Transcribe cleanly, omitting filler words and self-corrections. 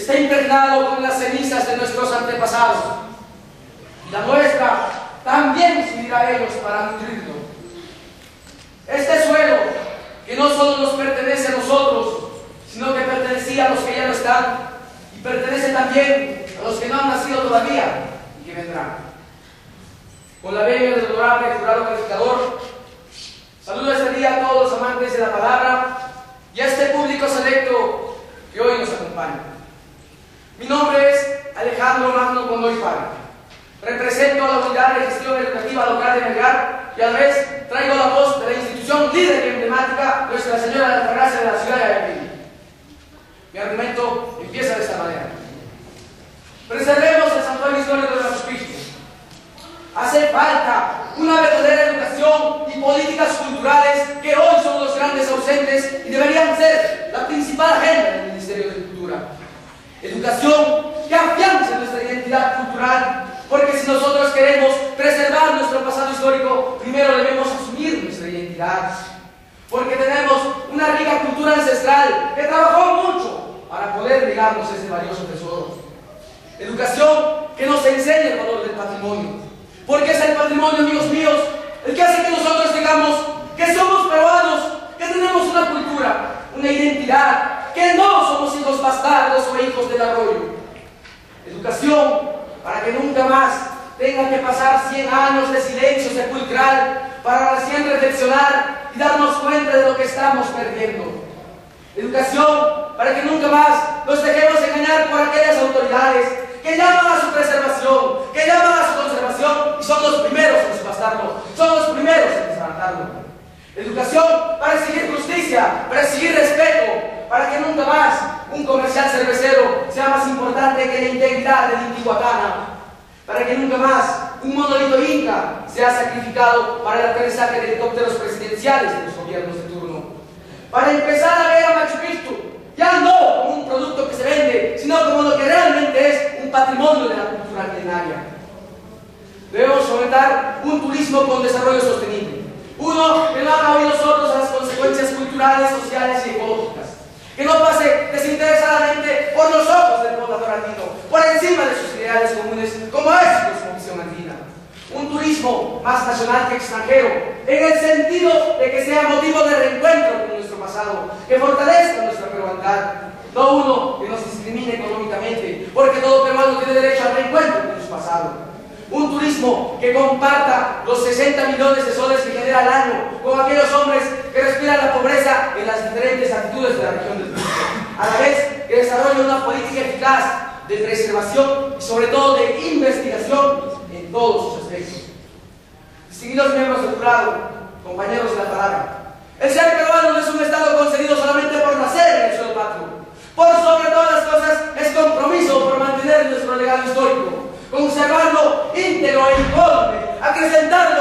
está impregnado con las cenizas de nuestros antepasados. Y la nuestra también se unirá a ellos para nutrirlo. Este suelo, que no solo nos pertenece a nosotros, sino que pertenecía a los que ya no están, y pertenece también a los que no han nacido todavía y que vendrán. Con la venia del honorable jurado calificador, saludo este día a todos los amantes de la palabra y a este público selecto que hoy nos acompaña. Mi nombre es Alejandro Magno Mondoy Fara. Represento a la Unidad de Gestión Educativa Local de Melgar y a la vez traigo la voz de la institución líder y emblemática Nuestra Señora de Altagracia de la ciudad de Ayacucho. Mi argumento empieza de esta manera. Preservemos el santuario histórico de Machuspixto. Hace falta una verdadera educación y políticas culturales que hoy son los grandes ausentes y deberían ser la principal agenda del Ministerio de Cultura. Educación que afiance nuestra identidad cultural, porque si nosotros queremos preservar nuestro pasado histórico, primero debemos asumir nuestra identidad. Porque tenemos una rica cultura ancestral que trabajó mucho para poder legarnos ese valioso tesoro. Educación que nos enseñe el valor del patrimonio. Porque es el patrimonio, amigos míos, el que hace que nosotros digamos que somos peruanos, que tenemos una cultura, una identidad, que no somos hijos bastardos o hijos del arroyo. Educación para que nunca más tengan que pasar 100 años de silencio sepulcral para recién reflexionar y darnos cuenta de lo que estamos perdiendo. Educación para que nunca más nos dejemos engañar por aquellas autoridades que llaman a su preservación, que llaman a su conservación y son los primeros en subastarlo, son los primeros en desbaratarlo. Educación para exigir justicia, para exigir respeto, para que nunca más un comercial cervecero sea más importante que la integridad del Intihuatana, para que nunca más un monolito inca sea sacrificado para el aterrizaje de helicópteros presidenciales de los gobiernos de turno, para empezar a ver a Machu Picchu ya no como un producto que se vende, sino como lo que realmente es un patrimonio de la cultura milenaria. Debemos fomentar un turismo con desarrollo sostenible, uno que no haga oídos sordos a las consecuencias culturales, sociales y ecológicas, que no pase desinteresadamente por los ojos del poblador andino, por encima de sus ideales comunes, como es su cosmovisión andina. Un turismo más nacional que extranjero, en el sentido de que sea motivo de reencuentro con nuestro pasado, que fortalezca nuestra peruandad, no uno que nos discrimine económicamente, porque todo peruano tiene derecho al reencuentro con su pasado. Un turismo que comparta los 60 millones de soles que genera al año con aquellos hombres que respiran la pobreza en las diferentes actitudes de la región del Cusco, a la vez que desarrolle una política eficaz de preservación y sobre todo de investigación en todos sus aspectos. Distinguidos miembros del jurado, compañeros de la palabra, el ser peruano no es un estado concedido solamente por nacer en el suelo patrio. Por sobre todas las cosas es compromiso por mantener nuestro legado histórico, conservarlo íntegro e incólume, acrecentarlo